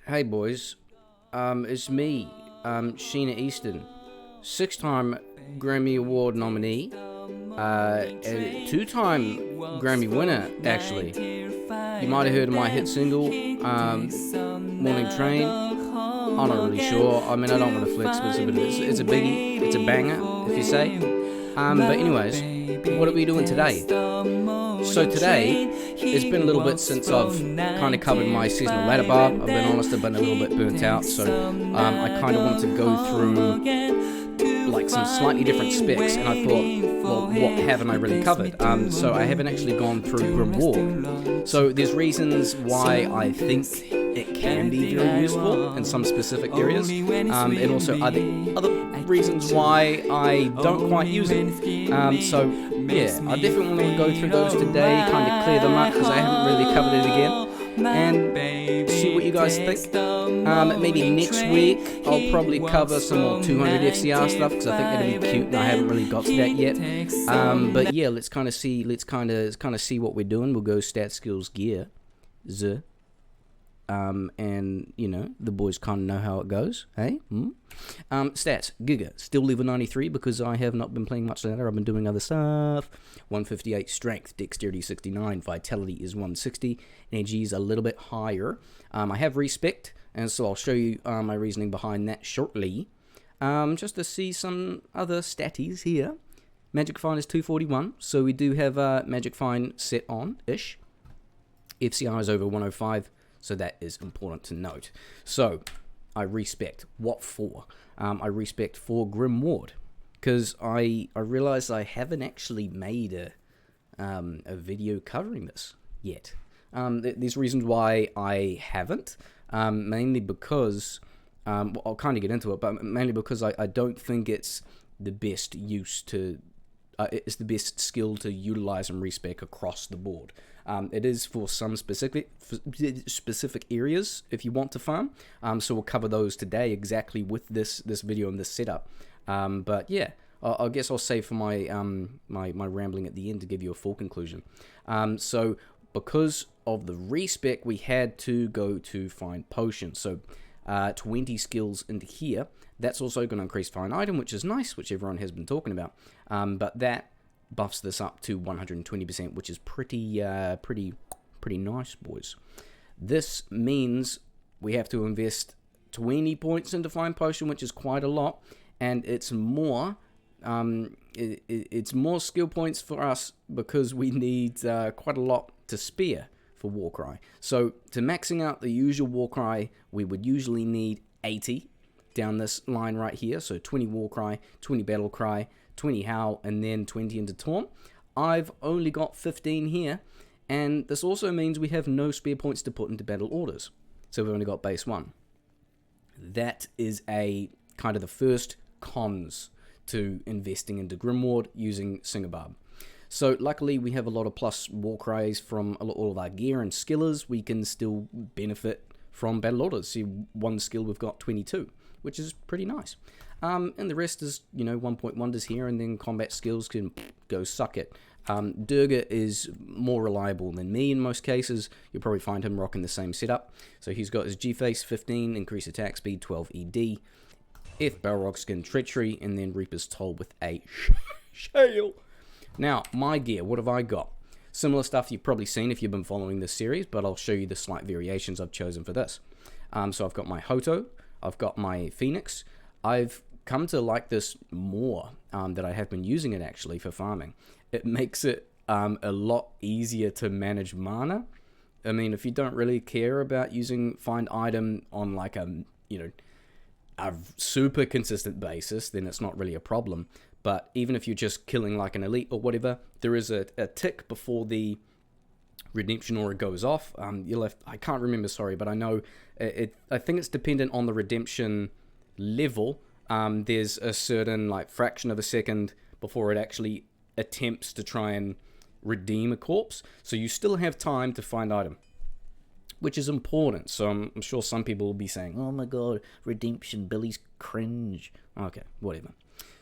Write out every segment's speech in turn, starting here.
Hey boys, it's me, Sheena Easton, six-time Grammy Award nominee, and two-time Grammy winner, actually. You might have heard of my hit single, Morning Train. I'm not really sure. I mean, I don't want to flex, but it's a biggie. It's a banger, if you say. But anyways, what are we doing today? So today, it's been a little bit since I've kind of covered my seasonal ladder bar. I've been honest, I've been a little bit burnt out, so I kind of wanted to go through like some slightly different specs, and I thought, well, what haven't I really covered? So I haven't actually gone through Grim Walk. So there's reasons why I think it can be very useful in some specific areas, and also other reasons why I don't quite use it. So yeah, I definitely want to go through those today, kind of clear them up because I haven't really covered it again, and see what you guys think. Maybe next week I'll probably cover some more 200 FCR stuff because I think that'd be cute, and I haven't really got to that yet. But yeah, let's kind of see what we're doing. We'll go stat, skills, gear, and you know the boys kind of know how it goes. Hey, stats, Giga still level 93 because I have not been playing much later. I've been doing other stuff. 158 strength, dexterity 69, vitality is 160, energy is a little bit higher. I have respect, and so I'll show you my reasoning behind that shortly. Just to see some other statties here. Magic Find is 241, so we do have Magic Find set on ish. FCR is over 105. So that is important to note. So, I respect. What for? I respect for Grim Ward. Because I realized I haven't actually made a video covering this yet. There's reasons why I haven't. Mainly because, well, I'll kind of get into it, but mainly because I don't think it's the best use to... it's the best skill to utilize and respec across the board. It is for some specific areas if you want to farm. So we'll cover those today exactly with this video and this setup. But yeah, I guess I'll save for my my rambling at the end to give you a full conclusion. So because of the respec, we had to go to find potions. So 20 skills into here. That's also going to increase find item, which is nice, which everyone has been talking about. But that buffs this up to 120%, which is pretty nice, boys. This means we have to invest 20 points into find potion, which is quite a lot, and it's more it's more skill points for us because we need quite a lot to spare for Warcry. So to maxing out the usual Warcry, we would usually need 80 down this line right here. So 20 Warcry, 20 Battlecry, 20 Howl, and then 20 into Taunt. I've only got 15 here, and this also means we have no spare points to put into battle orders. So we've only got base 1. That is a kind of the first cons to investing into Grimward using Singabarb. So luckily we have a lot of plus Warcries from all of our gear and skillers. We can still benefit from battle orders. See, one skill we've got 22, which is pretty nice. And the rest is, you know, 1-point wonders here, and then combat skills can go suck it. Durga is more reliable than me in most cases. You'll probably find him rocking the same setup. So he's got his G-Face 15, increased attack speed 12 ED, F Balrog Skin Treachery, and then Reaper's Toll with a shale. Now, my gear, what have I got? Similar stuff you've probably seen if you've been following this series, but I'll show you the slight variations I've chosen for this. So I've got my Hoto, I've got my Phoenix. I've come to like this more that I have been using it actually for farming. It makes it a lot easier to manage mana. I mean, if you don't really care about using find item on like a super consistent basis, then it's not really a problem. But even if you're just killing like an elite or whatever, there is a tick before the redemption aura goes off. I can't remember, sorry, but I know I think it's dependent on the redemption level. There's a certain like fraction of a second before it actually attempts to try and redeem a corpse. So you still have time to find item, which is important. So I'm sure some people will be saying, oh my god, redemption, Billy's cringe. Okay, whatever.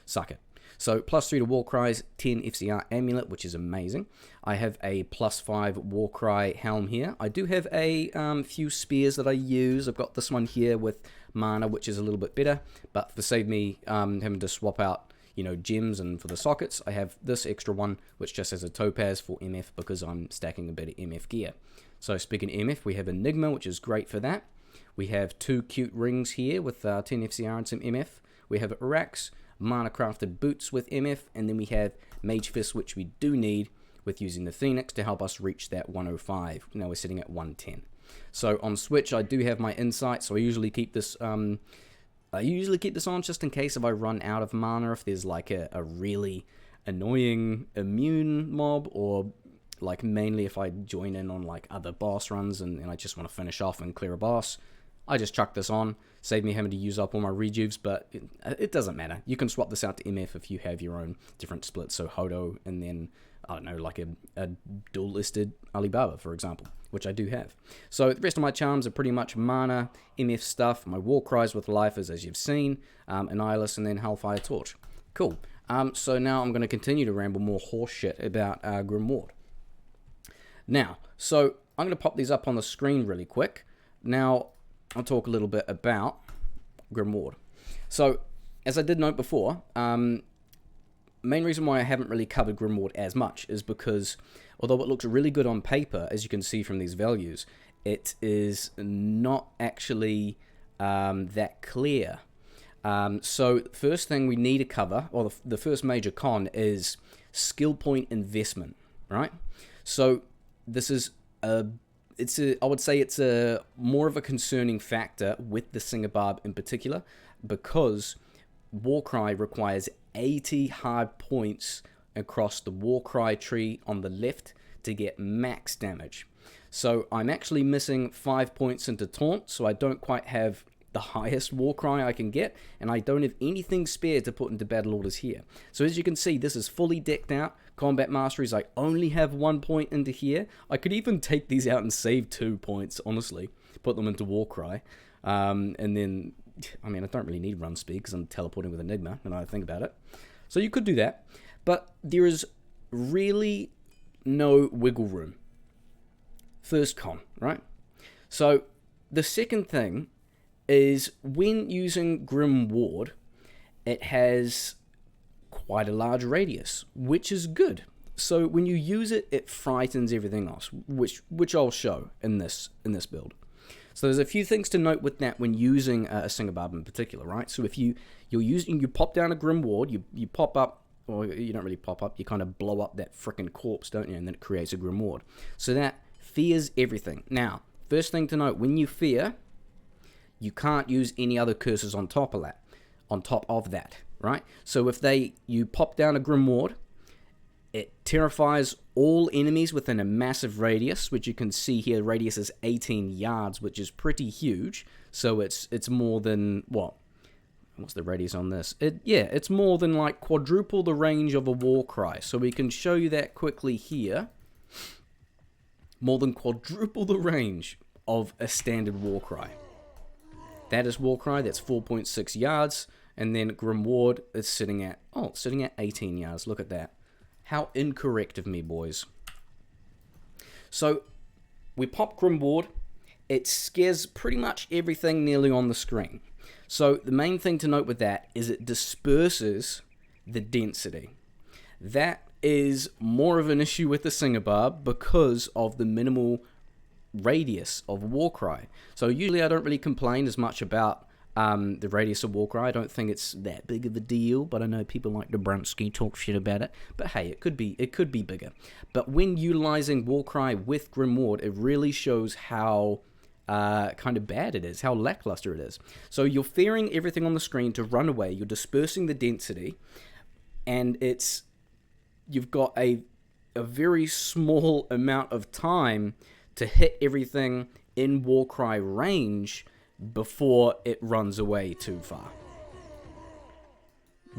Suck it. So +3 to Warcry's, 10 FCR Amulet, which is amazing. I have a +5 Warcry Helm here. I do have a few spears that I use. I've got this one here with mana, which is a little bit better, but for save me having to swap out, you know, gems and for the sockets, I have this extra one, which just has a topaz for MF because I'm stacking a bit of MF gear. So speaking of MF, we have Enigma, which is great for that. We have 2 cute rings here with 10 FCR and some MF. We have Arax, mana crafted boots with MF, and then we have Mage Fist, which we do need with using the Phoenix to help us reach that 105. Now we're sitting at 110. So on Switch, I do have my Insight, so I usually keep this on just in case if I run out of mana, if there's like a really annoying immune mob, or like mainly if I join in on like other boss runs and I just want to finish off and clear a boss, I just chuck this on, save me having to use up all my rejuves, but it doesn't matter. You can swap this out to MF if you have your own different splits, so Hodo and then, I don't know, like a dual-listed Alibaba, for example, which I do have. So the rest of my charms are pretty much mana, MF stuff, my Warcries with Lifers, as you've seen, Annihilus, and then Hellfire Torch. Cool. So now I'm going to continue to ramble more horse shit about Grimoire. Now, so I'm going to pop these up on the screen really quick. Now, I'll talk a little bit about Grimoire. So, as I did note before, main reason why I haven't really covered Grimoire as much is because, although it looks really good on paper, as you can see from these values, it is not actually that clear. So, first thing we need to cover, or the first major con, is skill point investment, right? So, this is I would say it's a more of a concerning factor with the Singabarb in particular, because Warcry requires 80 hard points across the Warcry tree on the left to get max damage. So I'm actually missing 5 points into Taunt, so I don't quite have the highest Warcry I can get, and I don't have anything spared to put into battle orders here. So as you can see, this is fully decked out. Combat Masteries, I only have 1 point into here. I could even take these out and save 2 points, honestly. Put them into Warcry. And then, I mean, I don't really need run speed because I'm teleporting with Enigma, when I think about it. So you could do that. But there is really no wiggle room. First con, right? So the second thing is when using Grim Ward, it has quite a large radius, which is good. So when you use it, it frightens everything else, which I'll show in this build. So there's a few things to note with that when using a Singabarb in particular, right? So if you pop down a Grim Ward, you pop up, or you don't really pop up, you kind of blow up that frickin' corpse, don't you? And then it creates a Grim Ward. So that fears everything. Now, first thing to note, when you fear, you can't use any other curses on top of that, right? So if you pop down a Grim Ward, it terrifies all enemies within a massive radius, which you can see here, the radius is 18 yards, which is pretty huge. So it's more than, what? What's the radius on this? It's more than like quadruple the range of a Warcry. So we can show you that quickly here. More than quadruple the range of a standard Warcry. That is Warcry, that's 4.6 yards, and then Grim Ward is sitting at 18 yards. Look at that. How incorrect of me, boys. So, we pop Grim Ward, it scares pretty much everything nearly on the screen. So, the main thing to note with that is it disperses the density. That is more of an issue with the Singabarb because of the minimal radius of Warcry. So usually I don't really complain as much about the radius of Warcry. I don't think it's that big of a deal, but I know people like Dobrunsky talk shit about it. But hey, it could be bigger. But when utilizing Warcry with Grim Ward, it really shows how kind of bad it is, how lackluster it is. So you're fearing everything on the screen to run away, you're dispersing the density, and you've got a very small amount of time to hit everything in Warcry range before it runs away too far.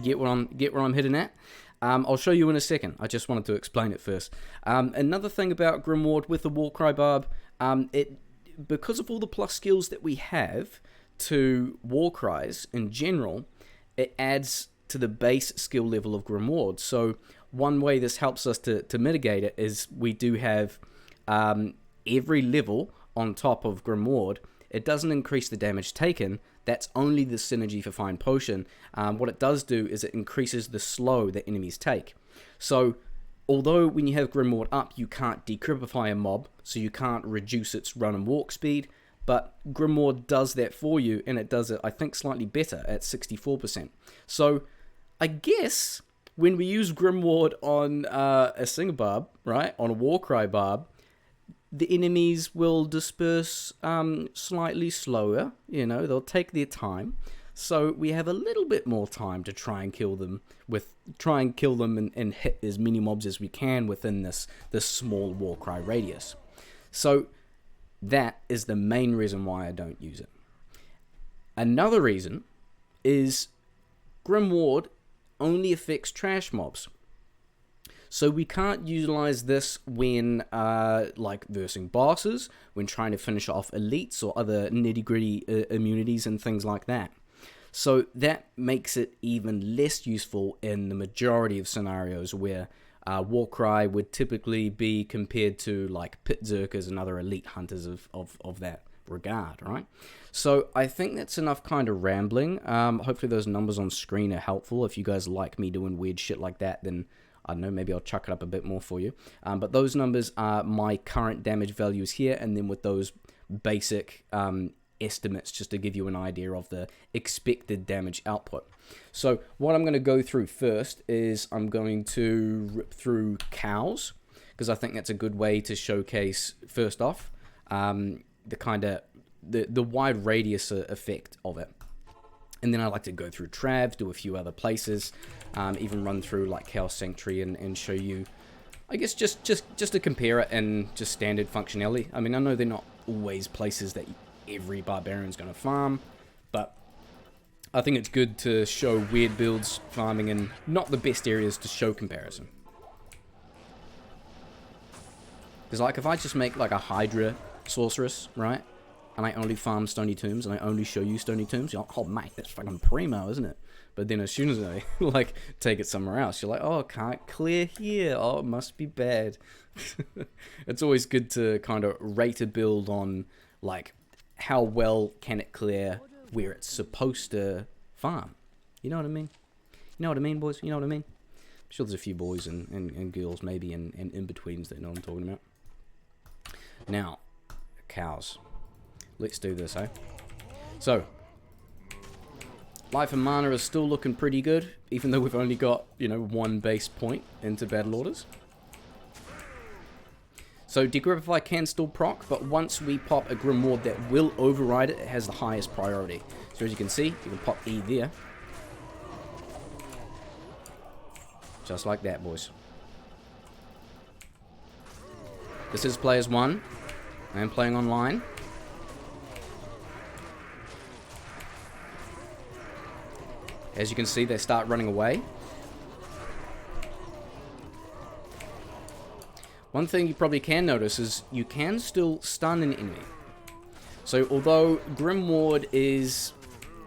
Get where I'm hitting at? I'll show you in a second. I just wanted to explain it first. Another thing about Grim Ward with the Warcry Barb, because of all the plus skills that we have to Warcries in general, it adds to the base skill level of Grimoire. So one way this helps us to mitigate it is we do have every level on top of Grimoire. It doesn't increase the damage taken. That's only the synergy for Fine Potion. What it does do is it increases the slow that enemies take. So although when you have Grimoire up, you can't decrypify a mob, so you can't reduce its run and walk speed, but Grimoire does that for you, and it does it, I think, slightly better at 64%. So I guess when we use Grimoire on a Singer Barb, right, on a Warcry Barb, the enemies will disperse slightly slower, you know, they'll take their time. So we have a little bit more time to try and kill them and hit as many mobs as we can within this small Warcry radius. So that is the main reason why I don't use it. Another reason is Grimoire only affects trash mobs. So we can't utilize this when, like, versing bosses, when trying to finish off elites or other nitty-gritty immunities and things like that. So that makes it even less useful in the majority of scenarios where Warcry would typically be compared to, like, Pit Zerkers and other elite hunters of that regard, right? So I think that's enough kind of rambling. Hopefully those numbers on screen are helpful. If you guys like me doing weird shit like that, then I don't know, maybe I'll chuck it up a bit more for you. But those numbers are my current damage values here, and then with those basic estimates just to give you an idea of the expected damage output. So what I'm going to go through first is I'm going to rip through cows, because I think that's a good way to showcase, first off, the kind of the wide radius effect of it. And then I like to go through Trav, do a few other places, even run through like Chaos Sanctuary and show you, I guess, just to compare it and just standard functionality. I mean, I know they're not always places that every barbarian's going to farm, but I think it's good to show weird builds farming in not the best areas to show comparison. Because like if I just make like a Hydra Sorceress, right? And I only farm Stony Tombs, and I only show you Stony Tombs, you're like, oh mate, that's fucking primo, isn't it? But then as soon as I, like, take it somewhere else, you're like, oh, can't clear here, oh, it must be bad. It's always good to kind of rate a build on, like, how well can it clear where it's supposed to farm. You know what I mean? You know what I mean, boys? You know what I mean? I'm sure there's a few boys and girls, maybe, and in-betweens that know what I'm talking about. Now, cows. Let's do this, eh? So, life and mana is still looking pretty good, even though we've only got, you know, one base point into battle orders. So, Degripify can still proc, but once we pop a Grimoire that will override it, it has the highest priority. So, as you can see, you can pop E there. Just like that, boys. This is Players 1. I am playing online. As you can see, they start running away. One thing you probably can notice is you can still stun an enemy. So although Grimoire is,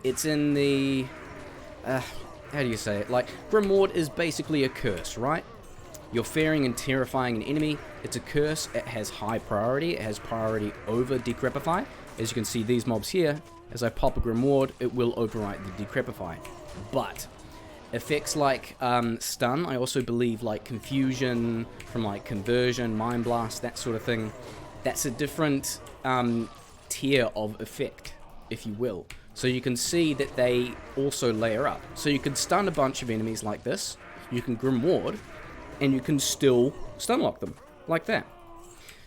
it's in the, how do you say it? Like, Grimoire is basically a curse, right? You're fearing and terrifying an enemy. It's a curse. It has high priority. It has priority over Decrepify. As you can see, these mobs here, as I pop a Grimoire, it will overwrite the Decrepify. But effects like stun, I also believe like confusion from like conversion, mind blast, that sort of thing, that's a different tier of effect, if you will. So you can see that they also layer up. So you can stun a bunch of enemies like this, you can Grimoire, and you can still stun lock them, like that.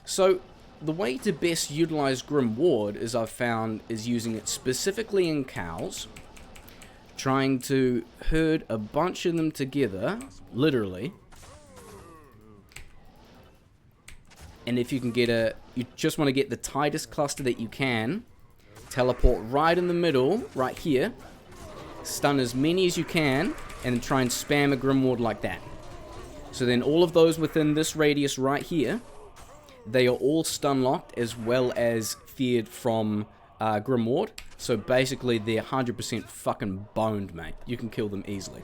So the way to best utilize Grimoire, as I've found, is using it specifically in cows, trying to herd a bunch of them together, literally. And if you can get you just want to get the tightest cluster that you can, teleport right in the middle, right here, stun as many as you can, and then try and spam a Grimoire like that. So then all of those within this radius right here, they are all stun locked as well as feared from Grim Ward. So basically, they're 100% fucking boned, mate. You can kill them easily.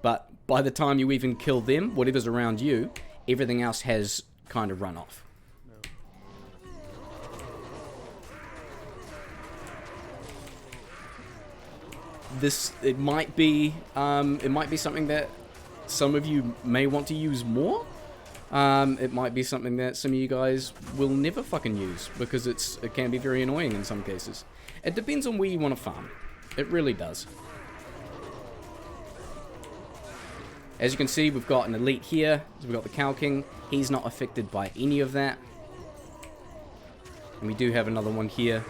But by the time you even kill them, whatever's around you, everything else has kind of run off. It might be something that some of you may want to use more. It might be something that some of you guys will never fucking use because it can be very annoying in some cases. It depends on where you want to farm. It really does. As you can see, we've got an elite here. So we've got the Cow King. He's not affected by any of that. And we do have another one here.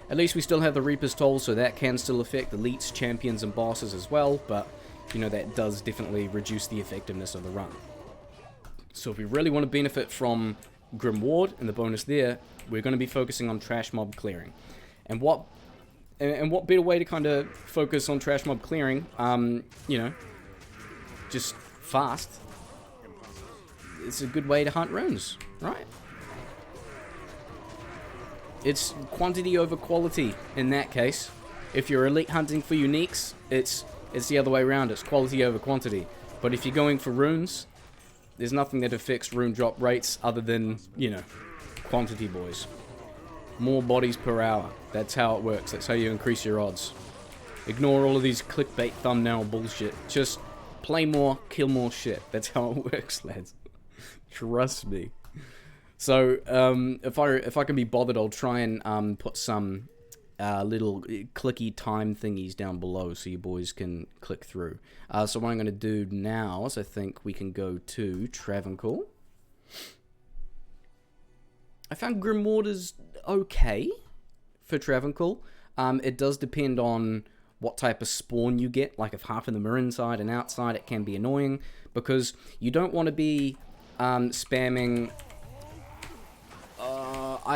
At least we still have the Reaper's Toll, so that can still affect elites, champions, and bosses as well. But, you know, that does definitely reduce the effectiveness of the run. So if we really want to benefit from Grim Ward and the bonus there, we're going to be focusing on trash mob clearing. And what better way to kind of focus on trash mob clearing, you know, just fast. It's a good way to hunt runes, right? It's quantity over quality in that case. If you're elite hunting for uniques, it's the other way around. It's quality over quantity. But if you're going for runes, there's nothing that affects rune drop rates other than, you know, quantity, boys. More bodies per hour. That's how it works. That's how you increase your odds. Ignore all of these clickbait thumbnail bullshit. Just play more, kill more shit. That's how it works, lads. Trust me. So, if I can be bothered, I'll try and put some little clicky time thingies down below so you boys can click through. So what I'm going to do now is I think we can go to Travincal. I found Grim Ward is okay for Travincal. It does depend on what type of spawn you get. Like if half of them are inside and outside, it can be annoying because you don't want to be spamming...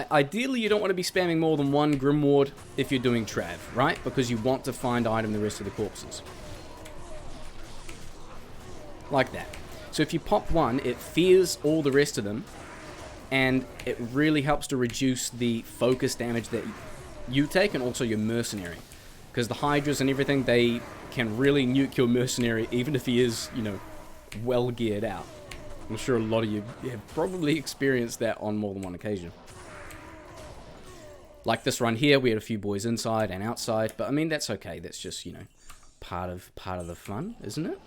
ideally, you don't want to be spamming more than one Grim Ward if you're doing Trav, right? Because you want to find item the rest of the corpses. Like that. So if you pop one, it fears all the rest of them, and it really helps to reduce the focus damage that you take and also your mercenary. Because the Hydras and everything, they can really nuke your mercenary even if he is, you know, well geared out. I'm sure a lot of you have probably experienced that on more than one occasion. Like this run here, we had a few boys inside and outside, but I mean, that's okay. That's just, you know, part of the fun, isn't it?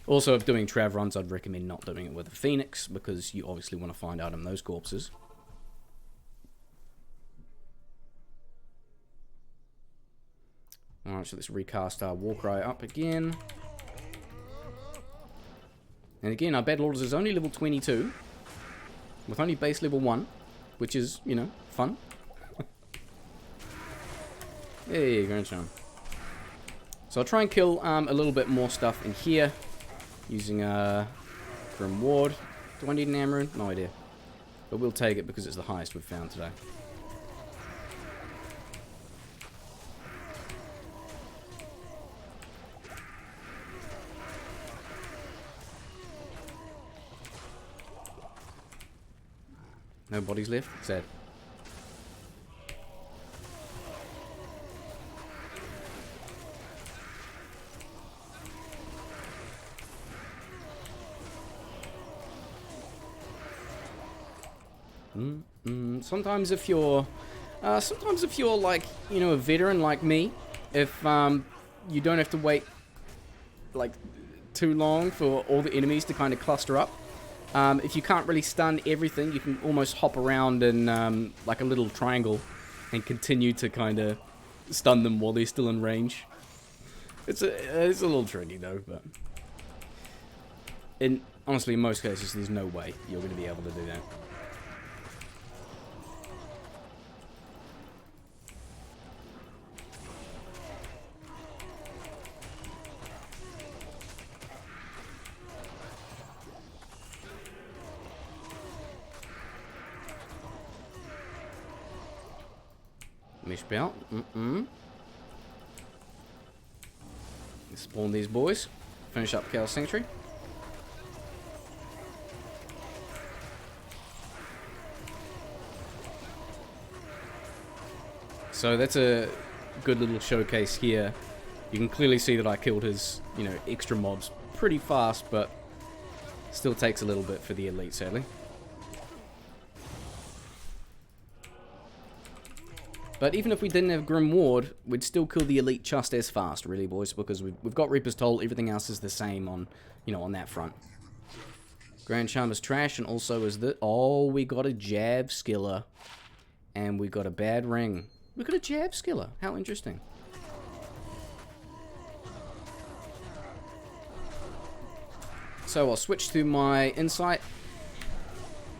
Also, if doing Trav runs, I'd recommend not doing it with a Phoenix, because you obviously want to find item those corpses. Alright, so let's recast our Warcry up again. And again, our Battle Orders is only level 22, with only base level 1, which is, you know, fun. There you go, Sean. So I'll try and kill a little bit more stuff in here, using Grim Ward. Do I need an Amaroon? No idea. But we'll take it because it's the highest we've found today. No bodies left? Sad. Sometimes if you're like, you know, a veteran like me, if you don't have to wait like too long for all the enemies to kind of cluster up. If you can't really stun everything, you can almost hop around in like a little triangle and continue to kind of stun them while they're still in range. It's a little tricky though, but honestly, in most cases, there's no way you're going to be able to do that. Mesh belt. Let's spawn these boys. Finish up Chaos Sanctuary. So that's a good little showcase here. You can clearly see that I killed his, you know, extra mobs pretty fast, but still takes a little bit for the elite, sadly. But even if we didn't have Grim Ward, we'd still kill the elite just as fast, really, boys, because we've got Reaper's Toll. Everything else is the same on, you know, on that front. Grand Charm is trash, and also is the... Oh, we got a Jab Skiller. And we got a bad ring. We got a Jab Skiller. How interesting. So I'll switch to my Insight.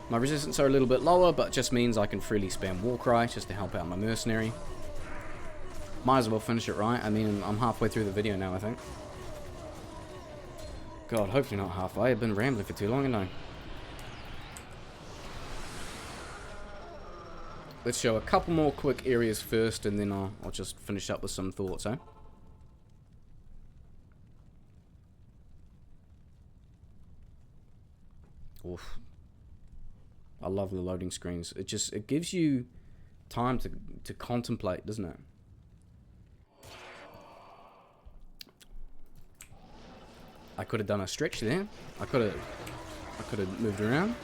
My resistance are a little bit lower, but it just means I can freely spam Warcry just to help out my mercenary. Might as well finish it right. I mean, I'm halfway through the video now, I think. God, hopefully not halfway. I've been rambling for too long, haven't I? Let's show a couple more quick areas first, and then I'll just finish up with some thoughts, eh? Oof. I love the loading screens. It gives you time to contemplate, doesn't it? I could have done a stretch there. I could have moved around.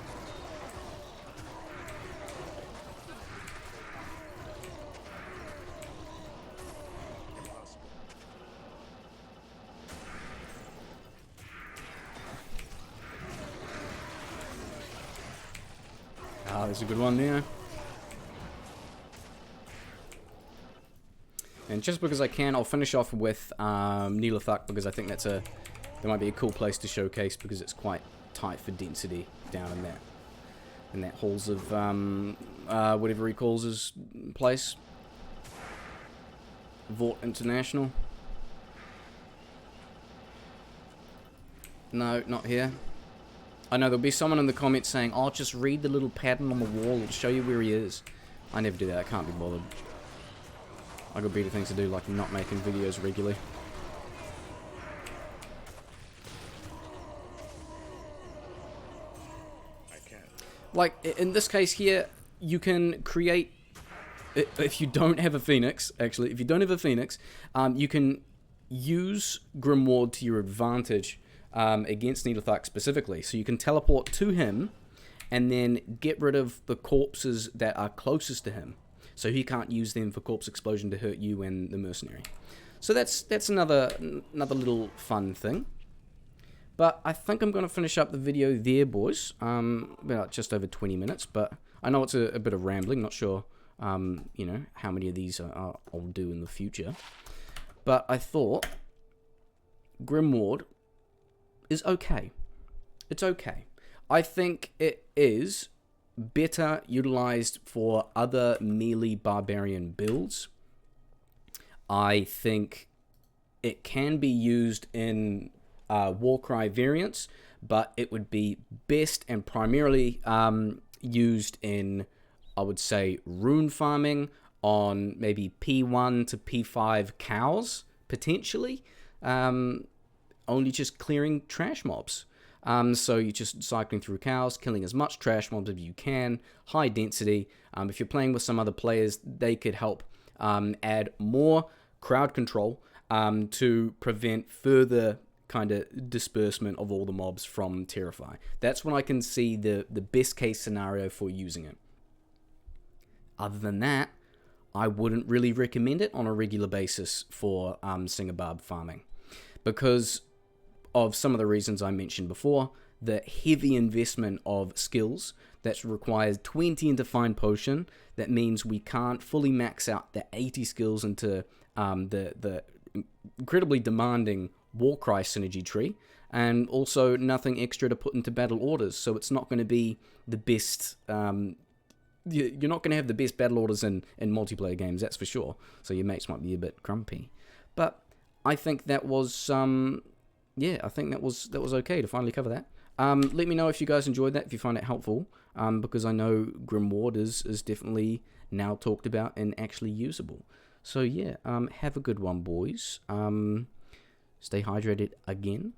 Ah, there's a good one there. And just because I can, I'll finish off with Neelathuk, because I think that might be a cool place to showcase, because it's quite tight for density down in that halls of whatever he calls his place. Vought International. No, not here. I know there'll be someone in the comments saying, "Oh, just read the little pattern on the wall, it'll show you where he is." I never do that, I can't be bothered. I got better things to do, like not making videos regularly. Like, in this case here, you can create, if you don't have a Phoenix, actually, if you don't have a Phoenix, you can use Grim Ward to your advantage against Neelathuk specifically. So you can teleport to him and then get rid of the corpses that are closest to him. So he can't use them for corpse explosion to hurt you and the mercenary. So that's another little fun thing. But I think I'm going to finish up the video there, boys. About just over 20 minutes, but I know it's a bit of rambling. Not sure, you know, how many of these I'll do in the future. But I thought Grim Ward is okay. It's okay. I think it is better utilized for other melee barbarian builds. I think it can be used in Warcry variants, but it would be best and primarily used in, I would say, rune farming on maybe P1 to P5 cows, potentially. Only just clearing trash mobs. So you're just cycling through cows, killing as much trash mobs as you can, high density. If you're playing with some other players, they could help add more crowd control to prevent further kind of disbursement of all the mobs from Terrify. That's when I can see the best case scenario for using it. Other than that, I wouldn't really recommend it on a regular basis for Singabarb farming, because of some of the reasons I mentioned before. The heavy investment of skills that requires 20 into Fine Potion. That means we can't fully max out the 80 skills into the incredibly demanding Warcry synergy tree, and also nothing extra to put into battle orders. So it's not going to be the best. You're not going to have the best battle orders in multiplayer games, that's for sure. So your mates might be a bit grumpy. But I think that was yeah, I think that was okay to finally cover that. Let me know if you guys enjoyed that, if you find it helpful, because I know Grim Ward is definitely now talked about and actually usable. So yeah, have a good one, boys. Stay hydrated again,